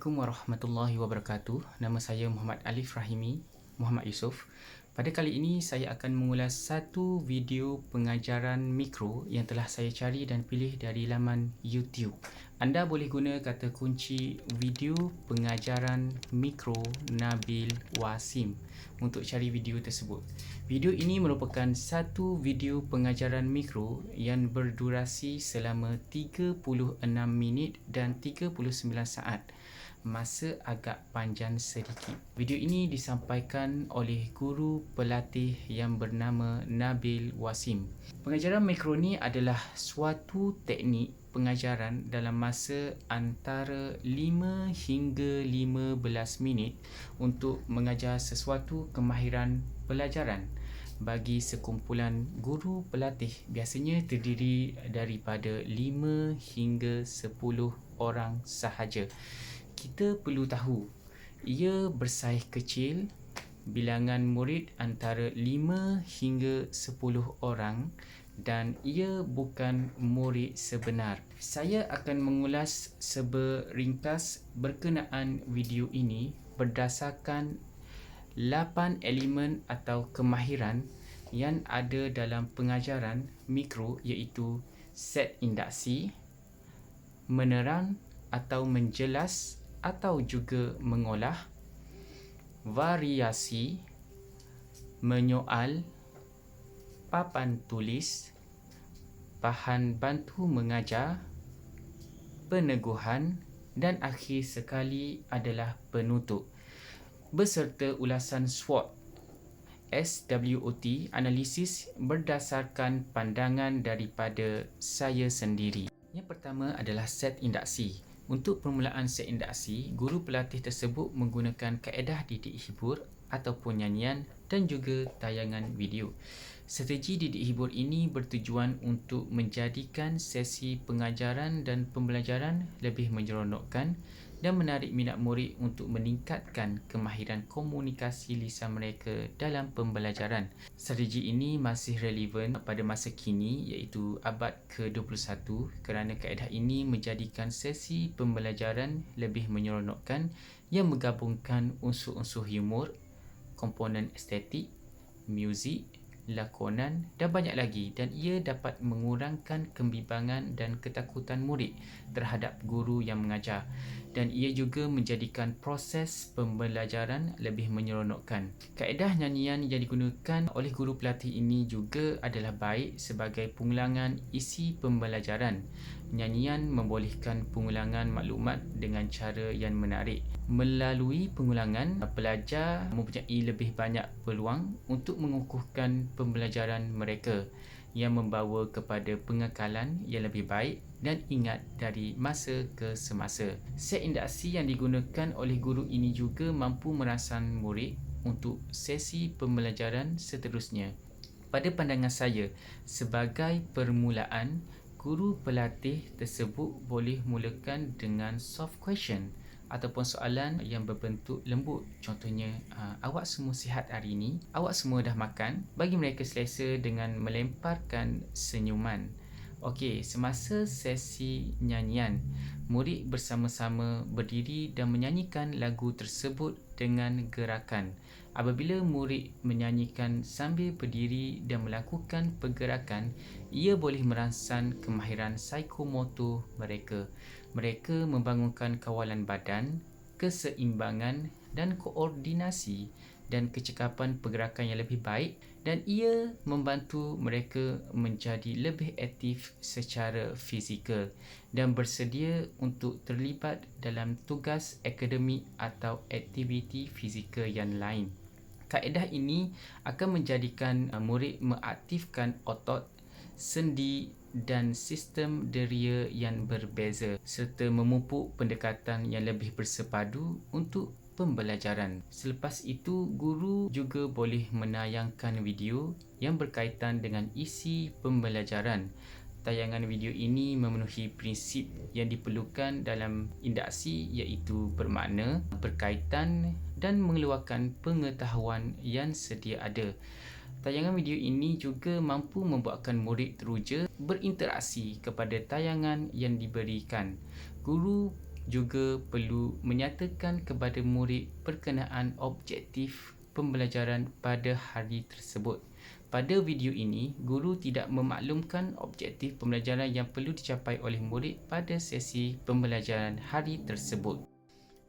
Assalamualaikum warahmatullahi wabarakatuh. Nama saya Muhammad Alif Rahimi, Muhammad Yusof. Pada kali ini saya akan mengulas satu video pengajaran mikro yang telah saya cari dan pilih dari laman YouTube. Anda boleh guna kata kunci video pengajaran mikro Nabil Wasim untuk cari video tersebut. Video ini merupakan satu video pengajaran mikro yang berdurasi selama 36 minit dan 39 saat. Masa agak panjang sedikit. Video ini disampaikan oleh guru pelatih yang bernama Nabil Wasim. Pengajaran mikro ni adalah suatu teknik pengajaran dalam masa antara 5 hingga 15 minit untuk mengajar sesuatu kemahiran pelajaran bagi sekumpulan guru pelatih. Biasanya terdiri daripada 5 hingga 10 orang sahaja. Kita perlu tahu, ia bersaiz kecil, bilangan murid antara 5 hingga 10 orang dan ia bukan murid sebenar. Saya akan mengulas seberingkas berkenaan video ini berdasarkan 8 elemen atau kemahiran yang ada dalam pengajaran mikro, iaitu set induksi, menerang atau menjelas atau juga mengolah, variasi, menyoal, papan tulis, bahan bantu mengajar, peneguhan dan akhir sekali adalah penutup beserta ulasan SWOT. SWOT, analisis berdasarkan pandangan daripada saya sendiri. Yang pertama adalah set induksi. Untuk permulaan set induksi, guru pelatih tersebut menggunakan kaedah didik hibur ataupun nyanyian dan juga tayangan video. Strategi didik hibur ini bertujuan untuk menjadikan sesi pengajaran dan pembelajaran lebih menyeronokkan dan menarik minat murid untuk meningkatkan kemahiran komunikasi lisan mereka dalam pembelajaran. Strategi ini masih relevan pada masa kini, iaitu abad ke-21, kerana kaedah ini menjadikan sesi pembelajaran lebih menyeronokkan yang menggabungkan unsur-unsur humor, komponen estetik, muzik, lakonan dan banyak lagi, dan ia dapat mengurangkan kebimbangan dan ketakutan murid terhadap guru yang mengajar, dan ia juga menjadikan proses pembelajaran lebih menyeronokkan. Kaedah nyanyian yang digunakan oleh guru pelatih ini juga adalah baik sebagai pengulangan isi pembelajaran. Nyanyian membolehkan pengulangan maklumat dengan cara yang menarik. Melalui pengulangan, pelajar mempunyai lebih banyak peluang untuk mengukuhkan pembelajaran mereka yang membawa kepada pengekalan yang lebih baik dan ingat dari masa ke semasa. Set induksi yang digunakan oleh guru ini juga mampu merangsang murid untuk sesi pembelajaran seterusnya. Pada pandangan saya, sebagai permulaan, guru pelatih tersebut boleh mulakan dengan soft question ataupun soalan yang berbentuk lembut. Contohnya, awak semua sihat hari ini? Awak semua dah makan? Bagi mereka selesa dengan melemparkan senyuman. Okey, semasa sesi nyanyian, murid bersama-sama berdiri dan menyanyikan lagu tersebut dengan gerakan. Apabila murid menyanyikan sambil berdiri dan melakukan pergerakan, ia boleh merangsang kemahiran psikomotor mereka. Mereka membangunkan kawalan badan, keseimbangan dan koordinasi dan kecekapan pergerakan yang lebih baik, dan ia membantu mereka menjadi lebih aktif secara fizikal dan bersedia untuk terlibat dalam tugas akademik atau aktiviti fizikal yang lain. Kaedah ini akan menjadikan murid mengaktifkan otot, sendi dan sistem deria yang berbeza serta memupuk pendekatan yang lebih bersepadu untuk pembelajaran. Selepas itu, guru juga boleh menayangkan video yang berkaitan dengan isi pembelajaran. Tayangan video ini memenuhi prinsip yang diperlukan dalam induksi, iaitu bermakna, berkaitan dan mengeluarkan pengetahuan yang sedia ada. Tayangan video ini juga mampu membuatkan murid teruja berinteraksi kepada tayangan yang diberikan. Guru juga perlu menyatakan kepada murid berkenaan objektif pembelajaran pada hari tersebut. Pada video ini, guru tidak memaklumkan objektif pembelajaran yang perlu dicapai oleh murid pada sesi pembelajaran hari tersebut.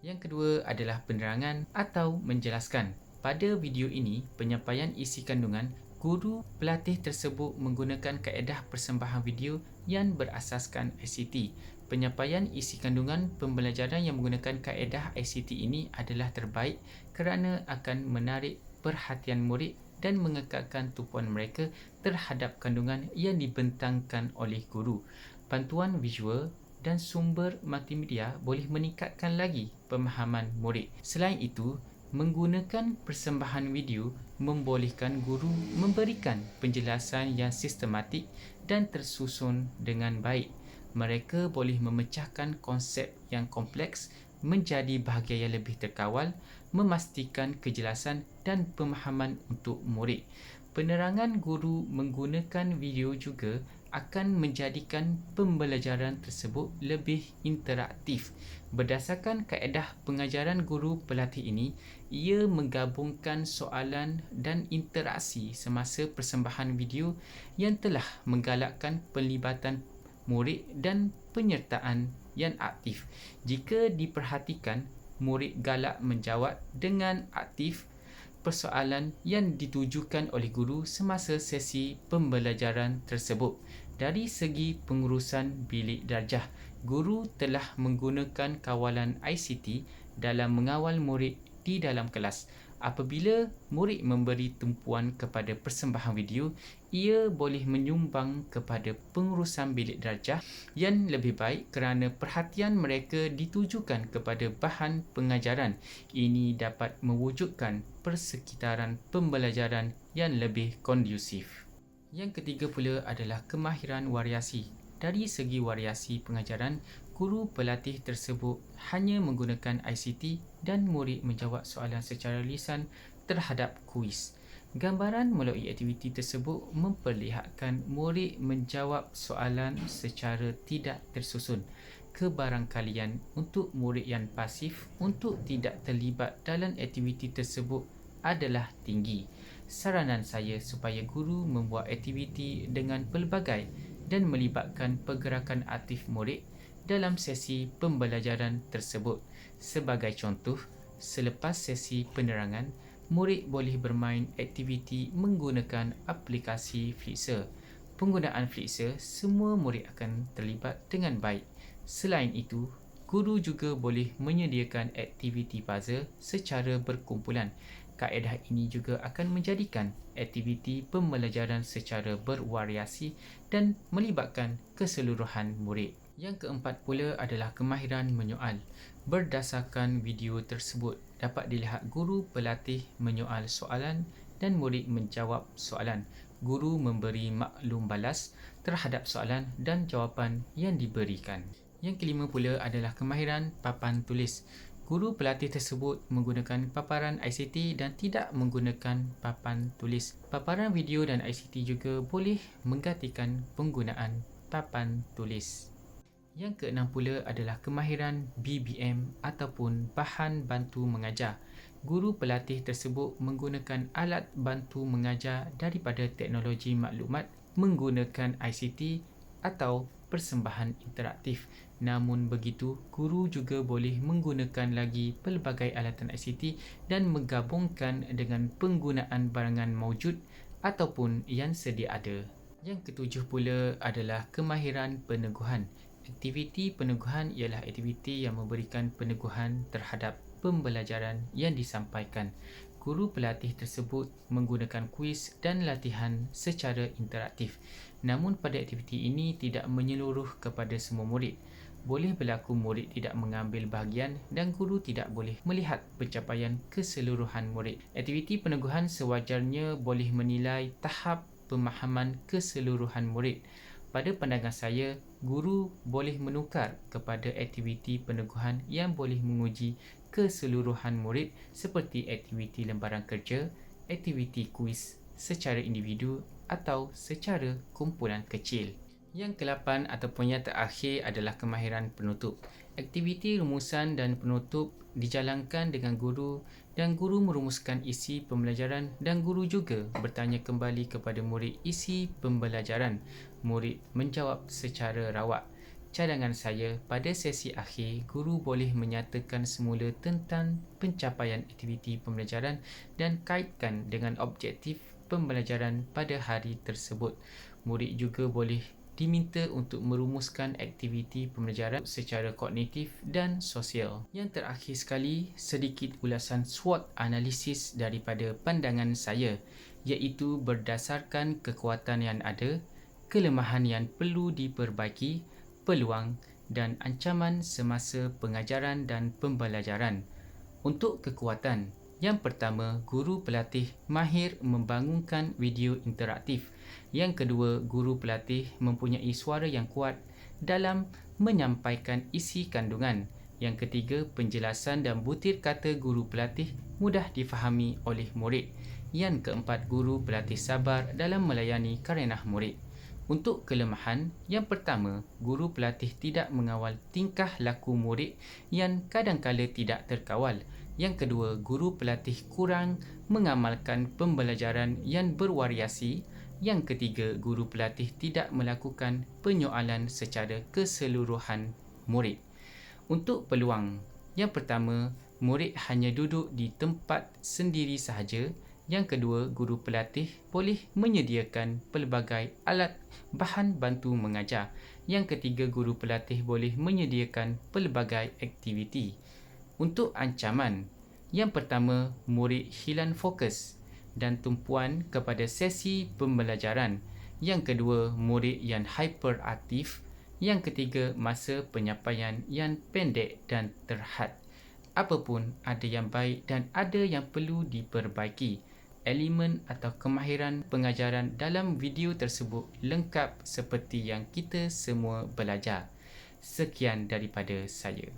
Yang kedua adalah penerangan atau menjelaskan. Pada video ini, penyampaian isi kandungan, guru pelatih tersebut menggunakan kaedah persembahan video yang berasaskan ICT. Penyampaian isi kandungan pembelajaran yang menggunakan kaedah ICT ini adalah terbaik kerana akan menarik perhatian murid dan mengekalkan tumpuan mereka terhadap kandungan yang dibentangkan oleh guru. Bantuan visual dan sumber multimedia boleh meningkatkan lagi pemahaman murid. Selain itu, menggunakan persembahan video membolehkan guru memberikan penjelasan yang sistematik dan tersusun dengan baik. Mereka boleh memecahkan konsep yang kompleks menjadi bahagian yang lebih terkawal, memastikan kejelasan dan pemahaman untuk murid. Penerangan guru menggunakan video juga akan menjadikan pembelajaran tersebut lebih interaktif. Berdasarkan kaedah pengajaran guru pelatih ini, ia menggabungkan soalan dan interaksi semasa persembahan video yang telah menggalakkan pelibatan murid dan penyertaan yang aktif. Jika diperhatikan, murid galak menjawab dengan aktif persoalan yang ditujukan oleh guru semasa sesi pembelajaran tersebut. Dari segi pengurusan bilik darjah, guru telah menggunakan kawalan ICT dalam mengawal murid di dalam kelas. Apabila murid memberi tumpuan kepada persembahan video, ia boleh menyumbang kepada pengurusan bilik darjah yang lebih baik kerana perhatian mereka ditujukan kepada bahan pengajaran. Ini dapat mewujudkan persekitaran pembelajaran yang lebih kondusif. Yang ketiga pula adalah kemahiran variasi. Dari segi variasi pengajaran, guru pelatih tersebut hanya menggunakan ICT dan murid menjawab soalan secara lisan terhadap kuis. Gambaran melalui aktiviti tersebut memperlihatkan murid menjawab soalan secara tidak tersusun. Kebarangkalian untuk murid yang pasif untuk tidak terlibat dalam aktiviti tersebut adalah tinggi. Saranan saya supaya guru membuat aktiviti dengan pelbagai dan melibatkan pergerakan aktif murid dalam sesi pembelajaran tersebut. Sebagai contoh, selepas sesi penerangan, murid boleh bermain aktiviti menggunakan aplikasi Flixer. Penggunaan Flixer, semua murid akan terlibat dengan baik. Selain itu, guru juga boleh menyediakan aktiviti puzzle secara berkumpulan. Kaedah ini juga akan menjadikan aktiviti pembelajaran secara bervariasi dan melibatkan keseluruhan murid. Yang keempat pula adalah kemahiran menyoal. Berdasarkan video tersebut, dapat dilihat guru pelatih menyoal soalan dan murid menjawab soalan. Guru memberi maklum balas terhadap soalan dan jawapan yang diberikan. Yang kelima pula adalah kemahiran papan tulis. Guru pelatih tersebut menggunakan paparan ICT dan tidak menggunakan papan tulis. Paparan video dan ICT juga boleh menggantikan penggunaan papan tulis. Yang keenam pula adalah kemahiran BBM ataupun bahan bantu mengajar. Guru pelatih tersebut menggunakan alat bantu mengajar daripada teknologi maklumat menggunakan ICT atau persembahan interaktif. Namun begitu, guru juga boleh menggunakan lagi pelbagai alatan ICT dan menggabungkan dengan penggunaan barangan maujud ataupun yang sedia ada. Yang ketujuh pula adalah kemahiran peneguhan. Aktiviti peneguhan ialah aktiviti yang memberikan peneguhan terhadap pembelajaran yang disampaikan. Guru pelatih tersebut menggunakan kuis dan latihan secara interaktif. Namun pada aktiviti ini tidak menyeluruh kepada semua murid. Boleh berlaku murid tidak mengambil bahagian dan guru tidak boleh melihat pencapaian keseluruhan murid. Aktiviti peneguhan sewajarnya boleh menilai tahap pemahaman keseluruhan murid. Pada pandangan saya, guru boleh menukar kepada aktiviti peneguhan yang boleh menguji keseluruhan murid seperti aktiviti lembaran kerja, aktiviti kuis secara individu atau secara kumpulan kecil. Yang ke-8 ataupun yang terakhir adalah kemahiran penutup. Aktiviti rumusan dan penutup dijalankan dengan guru dan guru merumuskan isi pembelajaran dan guru juga bertanya kembali kepada murid isi pembelajaran. Murid menjawab secara rawak. Cadangan saya, pada sesi akhir, guru boleh menyatakan semula tentang pencapaian aktiviti pembelajaran dan kaitkan dengan objektif pembelajaran pada hari tersebut. Murid juga boleh diminta untuk merumuskan aktiviti pembelajaran secara kognitif dan sosial. Yang terakhir sekali, sedikit ulasan SWOT analisis daripada pandangan saya, iaitu berdasarkan kekuatan yang ada, kelemahan yang perlu diperbaiki, peluang dan ancaman semasa pengajaran dan pembelajaran. Untuk kekuatan, yang pertama, guru pelatih mahir membangunkan video interaktif. Yang kedua, guru pelatih mempunyai suara yang kuat dalam menyampaikan isi kandungan. Yang ketiga, penjelasan dan butir kata guru pelatih mudah difahami oleh murid. Yang keempat, guru pelatih sabar dalam melayani karenah murid. Untuk kelemahan, yang pertama, guru pelatih tidak mengawal tingkah laku murid yang kadangkala tidak terkawal. Yang kedua, guru pelatih kurang mengamalkan pembelajaran yang bervariasi. Yang ketiga, guru pelatih tidak melakukan penyoalan secara keseluruhan murid. Untuk peluang, yang pertama, murid hanya duduk di tempat sendiri sahaja. Yang kedua, guru pelatih boleh menyediakan pelbagai alat bahan bantu mengajar. Yang ketiga, guru pelatih boleh menyediakan pelbagai aktiviti. Untuk ancaman, yang pertama, murid hilang fokus dan tumpuan kepada sesi pembelajaran. Yang kedua, murid yang hyperaktif. Yang ketiga, masa penyampaian yang pendek dan terhad. Apapun, ada yang baik dan ada yang perlu diperbaiki. Elemen atau kemahiran pengajaran dalam video tersebut lengkap seperti yang kita semua belajar. Sekian daripada saya.